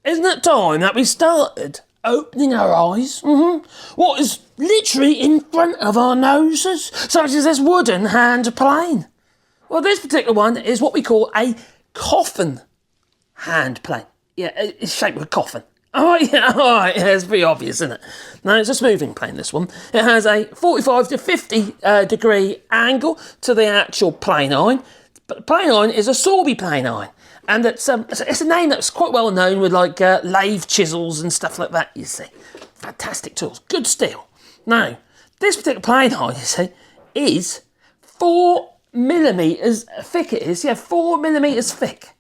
Isn't it time that we started opening our eyes? What is literally in front of our noses, such as this wooden hand plane? Well, this particular one is what we call a coffin hand plane. Yeah, it's shaped like a coffin. Yeah, it's pretty obvious, isn't it? No, it's a smoothing plane, this one. It has a 45 to 50 degree angle to the actual plane iron, but the plane iron is a Sorby plane iron. And it's a name that's quite well known with like lathe chisels and stuff like that, you see. Fantastic tools, good steel. Now, this particular plane iron, you see, is 4 millimetres thick. It is, yeah, 4 millimetres thick.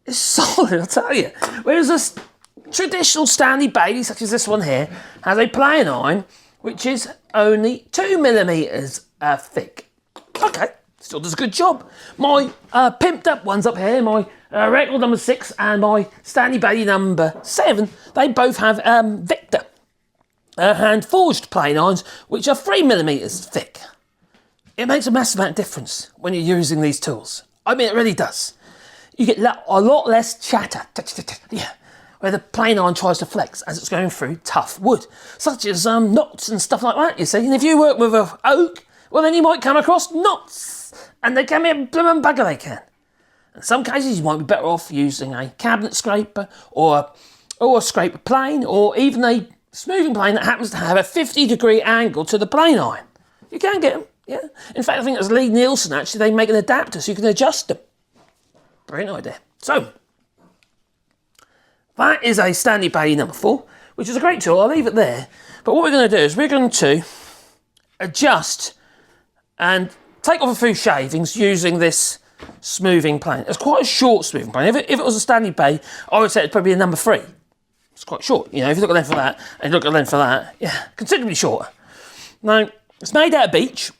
It's solid, I'll tell you. Whereas a traditional Stanley Bailey, such as this one here, has a plane iron which is only 2 millimetres thick. Okay, still does a good job. My pimped up ones up here, my record number 6 and my Stanley Bailey number 7, they both have Victor hand forged plane irons, which are 3 millimetres thick. It makes a massive amount of difference when you're using these tools. I mean, it really does. You get a lot less chatter, yeah, where the plane iron tries to flex as it's going through tough wood, such as knots and stuff like that, you see. And if you work with an oak, well, then you might come across knots, and they can be a blooming bugger, they can. In some cases, you might be better off using a cabinet scraper or a scraper plane, or even a smoothing plane that happens to have a 50 degree angle to the plane iron. You can get them, yeah. In fact, I think it was Lee Nielsen, actually, they make an adapter so you can adjust them. Brilliant idea. So, that is a Stanley Bailey number 4, which is a great tool. I'll leave it there. But what we're going to do is we're going to adjust and take off a few shavings using this smoothing plane. It's quite a short smoothing plane. If it was a Stanley Bailey, I would say it'd probably be a number 3. It's quite short. You know, if you look at the length for that and you look at the length for that, yeah, considerably shorter. Now, it's made out of beech.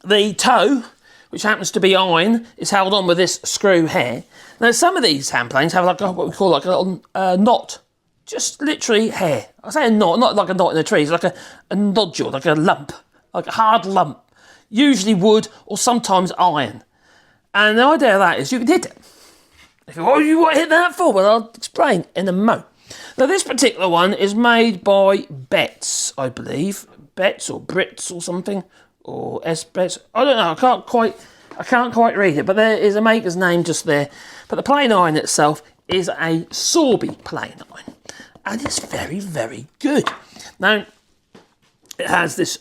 The toe, which happens to be iron, is held on with this screw here. Now, some of these hand planes have like what we call like a little knot, just literally hair. I say a knot, not like a knot in a tree. It's like a nodule, like a lump, like a hard lump, usually wood or sometimes iron. And the idea of that is you can hit it. If you what do you want to hit that for? Well, I'll explain in a mo. Now, this particular one is made by Betts, I believe. Betts or Brits or something. Or S-Betts. I don't know, I can't quite read it, but there is a maker's name just there. But the plane iron itself is a Sorby plane iron. And it's very, very good. Now, it has this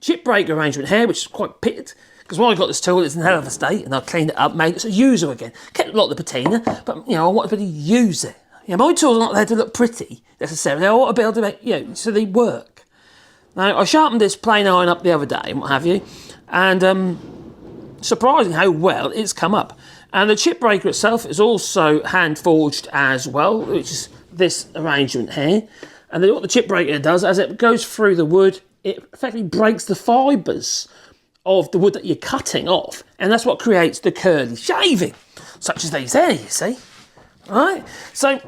chip break arrangement here, which is quite pitted. Because when I got this tool, it's in a hell of a state, and I cleaned it up, made it a user again. Kept a lot of the patina, but, you know, I want to be able to use it. Yeah, my tools are not there to look pretty, necessarily. I want to be able to make, you know, so they work. Now, I sharpened this plane iron up the other day, and what have you, and surprising how well it's come up. And the chip breaker itself is also hand forged as well, which is this arrangement here. And then what the chip breaker does, as it goes through the wood, it effectively breaks the fibres of the wood that you're cutting off, and that's what creates the curly shaving, such as these here, you see. All right? So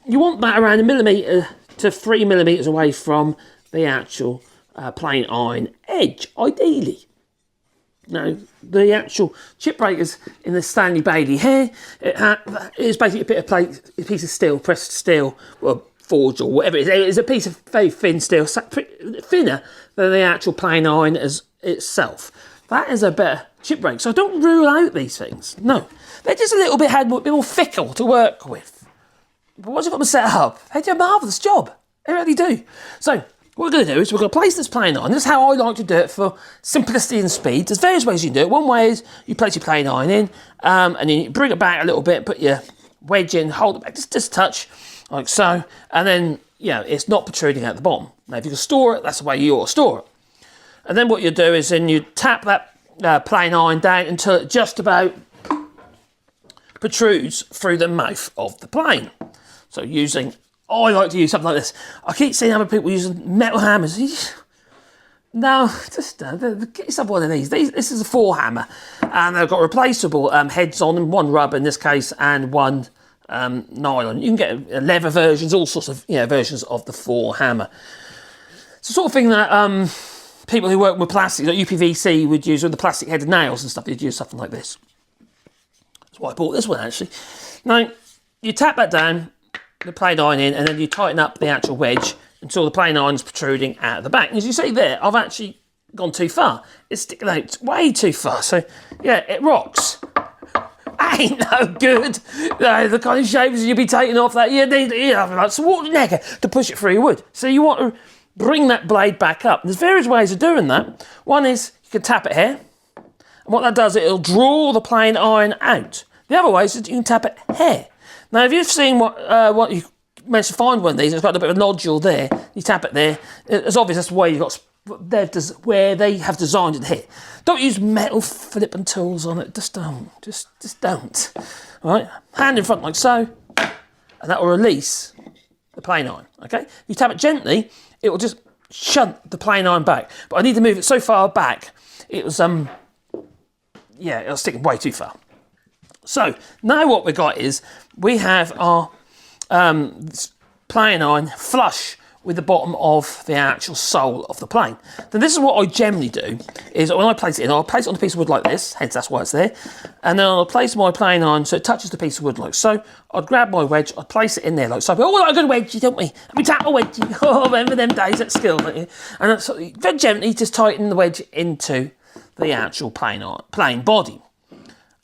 you want that around 1 millimetre to 3 millimetres away from the actual plane iron edge, ideally. Now, the actual chip breakers in the Stanley Bailey here, it is basically a bit of plate, a piece of steel, pressed steel, or forged or whatever it is. It's a piece of very thin steel, thinner than the actual plane iron as itself. That is a better chip break. So don't rule out these things. No, they're just a little bit more fickle to work with. But once you've got them set up, they do a marvellous job. They really do. So what we're going to do is we're going to place this plane iron. This is how I like to do it for simplicity and speed. There's various ways you can do it. One way is you place your plane iron in, and then you bring it back a little bit, put your wedge in, hold it back just a touch, like so, and then, you know, it's not protruding at the bottom. Now, if you can store it, that's the way you ought to store it. And then what you do is then you tap that plane iron down until it just about protrudes through the mouth of the plane. So I like to use something like this. I keep seeing other people using metal hammers. No, just get yourself one of these. This is a 4 hammer, and they've got replaceable heads on them, one rubber in this case, and one nylon. You can get leather versions, all sorts of versions of the 4 hammer. It's the sort of thing that people who work with plastic, like UPVC, would use with the plastic headed nails and stuff. They'd use something like this. That's why I bought this one, actually. Now, you tap that down, the plane iron in, and then you tighten up the actual wedge until the plane iron's protruding out of the back. And as you see there, I've actually gone too far. It's sticking out way too far. So, yeah, it rocks. Ain't no good. No, the kind of shavings you'll be taking off that, you need like some water necker to push it through your wood. So you want to bring that blade back up. And there's various ways of doing that. One is you can tap it here. And what that does, it'll draw the plane iron out. The other way is that you can tap it here. Now, if you've seen what you managed to find one of these, it's got a bit of a nodule there. You tap it there. It's obvious that's the way you've got where they have designed it here. Don't use metal flipping tools on it. Just don't. Just don't. All right? Hand in front like so, and that will release the plane iron. Okay? If you tap it gently, it will just shunt the plane iron back. But I need to move it so far back. It was it was sticking way too far. So now what we got is we have our plane iron flush with the bottom of the actual sole of the plane. Then this is what I generally do, is when I place it in, I'll place it on a piece of wood like this, hence that's why it's there, and then I'll place my plane iron so it touches the piece of wood like so. I'd grab my wedge, I'd place it in there like so. Oh, I got a wedgie, don't we? And we tap a wedgie. Oh, remember them days at school, don't you? And that's, very gently just tighten the wedge into the actual plane body.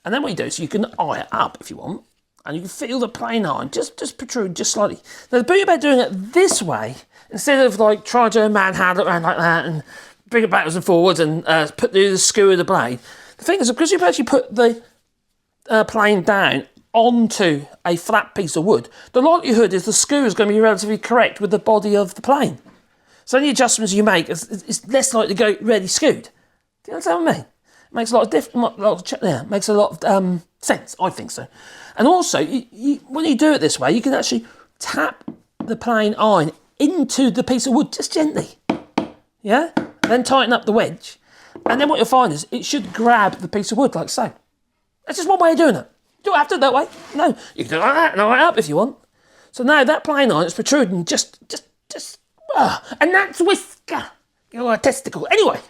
And then what you do is you can eye it up if you want, and you can feel the plane iron just protrude just slightly. Now the beauty about doing it this way, instead of like trying to manhandle it around like that and bring it backwards and forwards and put the skew of the blade, the thing is, because you've actually put the plane down onto a flat piece of wood, the likelihood is the skew is going to be relatively correct with the body of the plane. So any adjustments you make, it's less likely to go really skewed. Do you understand what I mean? It makes a lot of makes a lot of sense, I think so. And also, when you do it this way, you can actually tap the plane iron into the piece of wood just gently. Yeah? Then tighten up the wedge. And then what you'll find is it should grab the piece of wood like so. That's just one way of doing it. You don't have to do it that way. No, you can do it like that and eye it up if you want. So now that plane iron is protruding and that's whisker. Your testicle. Anyway,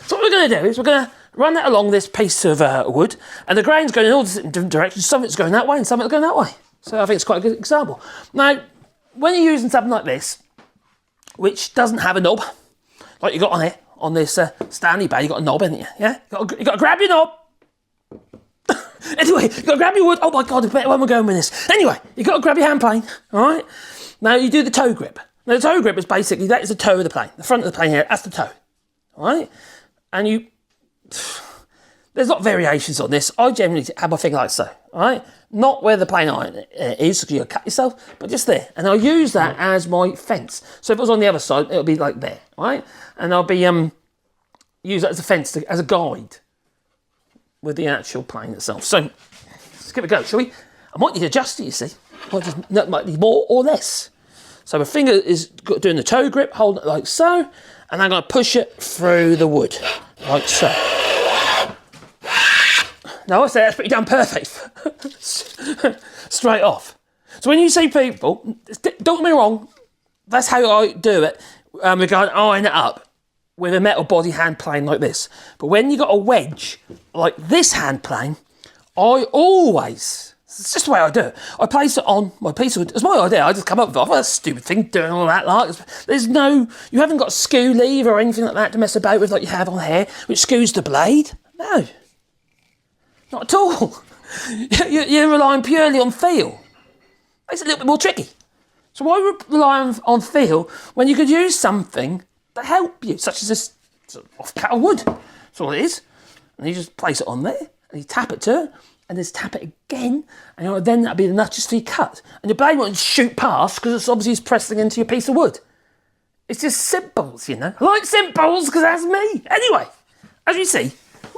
so what we're going to do is we're going to run that along this piece of wood, and the grain's going in all different directions. Some of it's going that way and some of it's going that way. So I think it's quite a good example. Now, when you're using something like this, which doesn't have a knob, like you got on here, on this Stanley Bay, you got a knob, haven't you? Yeah? You got to grab your knob. Anyway, you got to grab your wood. Oh my God, where am I going with this? Anyway, you got to grab your hand plane, all right? Now you do the toe grip. Now the toe grip is basically, that is the toe of the plane. The front of the plane here, that's the toe, all right? And there's a lot of variations on this. I generally have my finger like so, all right? Not where the plane iron is, because you'll cut yourself, but just there. And I'll use that as my fence. So if it was on the other side, it'll be like there, all right? And I'll be use that as a fence, as a guide with the actual plane itself. So let's give it a go, shall we? I might need to adjust it, you see. Might need more or less. So my finger is doing the toe grip, holding it like so, and I'm going to push it through the wood, like so. Now I say that's pretty damn perfect. Straight off. So when you see people, don't get me wrong, that's how I do it. We're going to iron it up with a metal body hand plane like this. But when you got a wedge like this hand plane, I always, it's just the way I do it. I place it on my piece of wood. It's my idea. I just come up with it. That's a stupid thing doing all that. Like, there's no, you haven't got a skew lever or anything like that to mess about with like you have on here, which skews the blade. No, not at all. You're relying purely on feel. It's a little bit more tricky. So why rely on feel when you could use something to help you, such as this off-cut of wood? That's all it is. And you just place it on there, and you tap it to it, and then tap it again, and then that'll be enough just for your cut. And your blade won't shoot past, because it's obviously pressing into your piece of wood. It's just simples, you know. I like simples, because that's me. Anyway, as you see,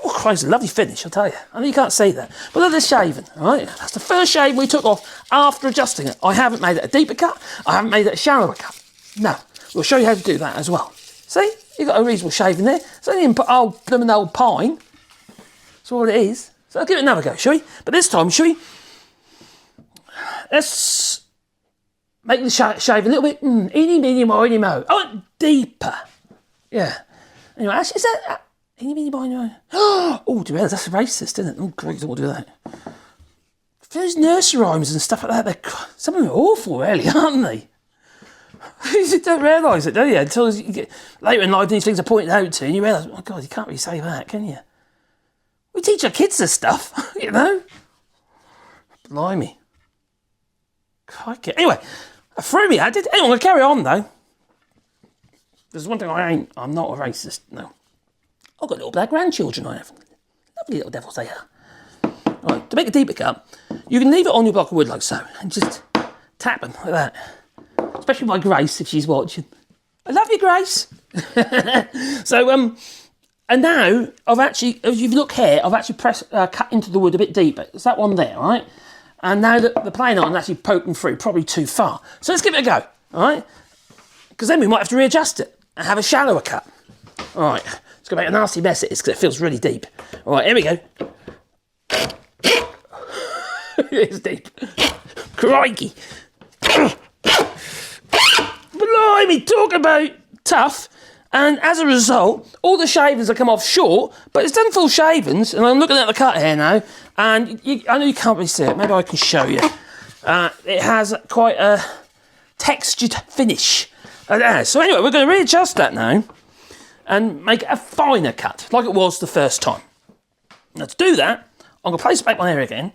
oh Christ, a lovely finish, I'll tell you. I know you can't see that. But look at this shaving, all right? That's the first shave we took off after adjusting it. I haven't made it a deeper cut. I haven't made it a shallower cut. No, we'll show you how to do that as well. See? You've got a reasonable shaving there. It's only in blooming old pine. That's all it is. So I'll give it another go, shall we? But this time, shall we? Let's make the shave a little bit, eeny, meeny, miny, mo. Oh, deeper. Yeah. Anyway, actually, is that... eeny, meeny, miny, mo. Oh, do you realize that's racist, isn't it? Oh, great, I don't want to do that. those nursery rhymes and stuff like that, some of them are awful, really, aren't they? You don't realise it, do you? Until you get later in life, these things are pointed out to you, and you realise, oh God, you can't really say that, can you? We teach our kids this stuff, you know? Blimey. Crikey. Anyway, I threw me at it. Anyway, I'm going to carry on, though. There's one thing I'm not a racist, no. I've got little black grandchildren, I have. Lovely little devils they are. Right, to make a deeper cut, you can leave it on your block of wood like so, and just tap them like that. Especially my Grace, if she's watching. I love you, Grace. So, and now, I've actually, if you look here, I've actually cut into the wood a bit deeper. It's that one there, all right? And now the plane iron is actually poking through, probably too far. So let's give it a go, all right? Because then we might have to readjust it and have a shallower cut. All right, it's going to make a nasty mess it is because it feels really deep. All right, here we go. It's deep. Crikey. Blimey, talk about tough. And as a result, all the shavings have come off short, but it's done full shavings. And I'm looking at the cut here now, and I know you can't really see it. Maybe I can show you. It has quite a textured finish. So anyway, we're going to readjust that now and make it a finer cut, like it was the first time. Now to do that, I'm going to place it back on here again.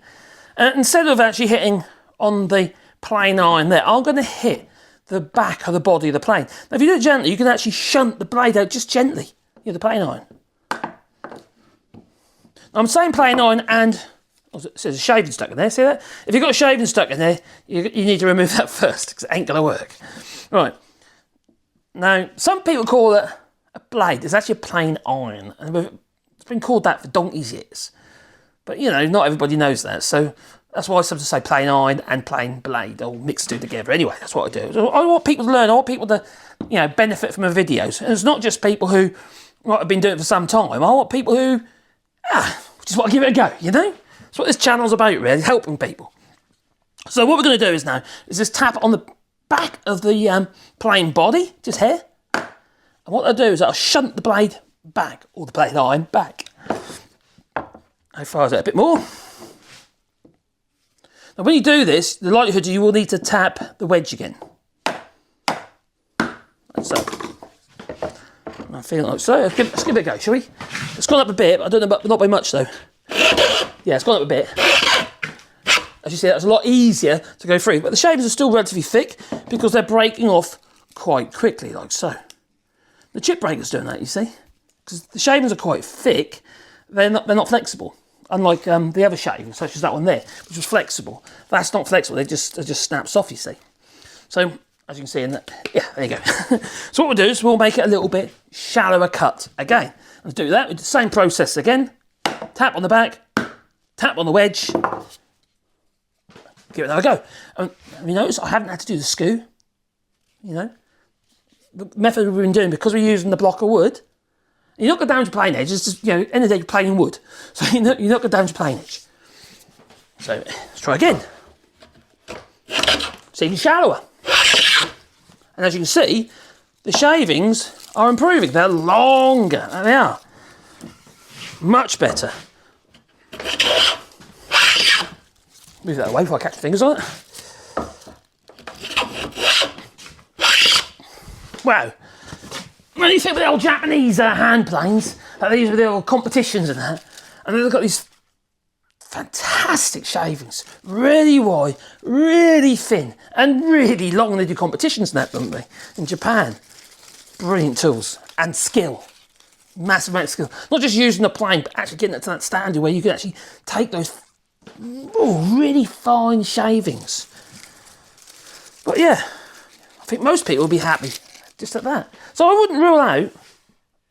And instead of actually hitting on the plane iron there, I'm going to hit the back of the body of the plane. Now if you do it gently, you can actually shunt the blade out just gently. You know, the plane iron. Now, I'm saying plane iron and... Oh, there's a shaving stuck in there, see that? If you've got a shaving stuck in there, you need to remove that first, because it ain't going to work. Right. Now, some people call it a blade. It's actually a plain iron. And it's been called that for donkey's years. But, you know, not everybody knows that. So that's why I sometimes say plain iron and plain blade, all mixed two together. Anyway, that's what I do. So I want people to learn. I want people to, you know, benefit from the videos. And it's not just people who might have been doing it for some time. I want people who, just want to give it a go, you know? That's what this channel's about, really, helping people. So what we're going to do is now, is just tap on the back of the plain body, just here. And what I'll do is I'll shunt the blade back, or the blade iron back. How far is that? A bit more. Now when you do this, the likelihood you will need to tap the wedge again. Like so. I'm feeling like so. Let's give it a go, shall we? It's gone up a bit, but I don't know, but not by much though. Yeah, it's gone up a bit. As you see, that's a lot easier to go through, but the shavings are still relatively thick because they're breaking off quite quickly, like so. The chip breaker's doing that, you see, because the shavings are quite thick. They're not flexible, unlike the other shavings, such as that one there, which was flexible. That's not flexible. It just snaps off, you see. So as you can see in that, yeah, there you go. So what we'll do is we'll make it a little bit shallower cut again. And to do that, we do the same process again. Tap on the back, tap on the wedge. Give it another go. You notice I haven't had to do the screw. You know, the method we've been doing, because we're using the block of wood, you're not going to damage plane edge. It's just, you know, end of the day, you're plain wood. So you're not going to damage plane edge. So let's try again. It's even shallower. And as you can see, the shavings are improving. They're longer. There they are. Much better. Move that away before I catch the fingers on it. Wow. When you think with the old Japanese hand planes, they use with the old competitions and that, and they've got these fantastic shavings, really wide, really thin, and really long. They do competitions and that, don't they? In Japan. Brilliant tools and skill. Massive amount of skill. Not just using the plane, but actually getting it to that standard where you can actually take those really fine shavings. But yeah, I think most people will be happy just at that. So I wouldn't rule out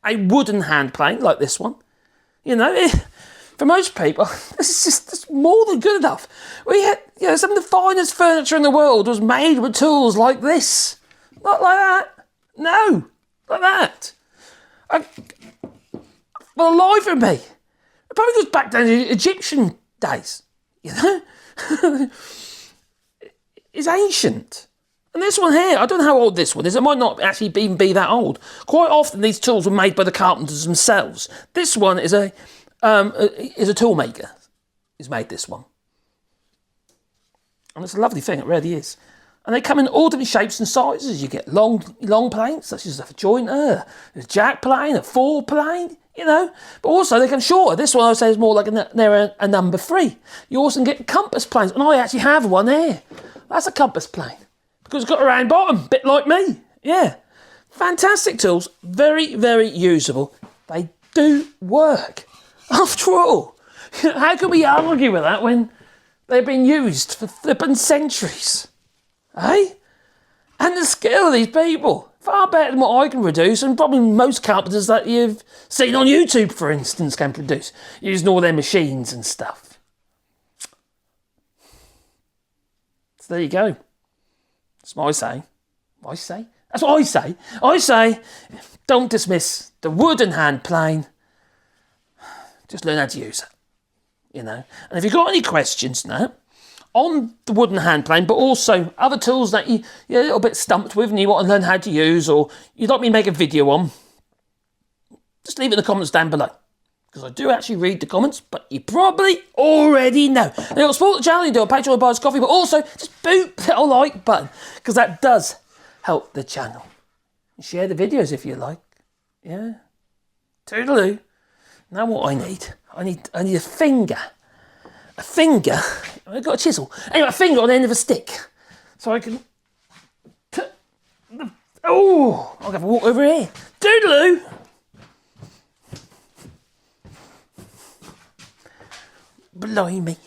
a wooden hand plane like this one. You know, for most people, that's more than good enough. We had, you know, some of the finest furniture in the world was made with tools like this. Not like that. No, like that. For the life of me, it probably goes back down to Egyptian days. You know, it's ancient. And this one here, I don't know how old this one is. It might not actually even be that old. Quite often, these tools were made by the carpenters themselves. This one is a tool maker. He's made this one. And it's a lovely thing, it really is. And they come in all different shapes and sizes. You get long planes, such as a jointer, a jack plane, a 4 plane, you know. But also they come shorter. This one I would say is more like a number 3. You also can get compass planes. And I actually have one here. That's a compass plane. Because it's got a round bottom, bit like me. Yeah. Fantastic tools. Very, very usable. They do work. After all, how can we argue with that when they've been used for flippin' centuries? Eh? And the skill of these people, far better than what I can produce, and probably most carpenters that you've seen on YouTube, for instance, can produce, using all their machines and stuff. So there you go. That's what I say. What I say? That's what I say. I say, don't dismiss the wooden hand plane. Just learn how to use it, you know. And if you've got any questions now, on the wooden hand plane, but also other tools that you're a little bit stumped with and you want to learn how to use, or you'd like me to make a video on, just leave it in the comments down below. Because I do actually read the comments, but you probably already know. And it'll support the channel, you do a Patreon or buy us coffee, but also just boot the little like button, because that does help the channel. And share the videos if you like. Yeah. Toodaloo. Now what I need a finger. A finger, I've got a chisel. Anyway, a finger on the end of a stick. So I can... Oh, I'll have to walk over here. Toodaloo! Blimey.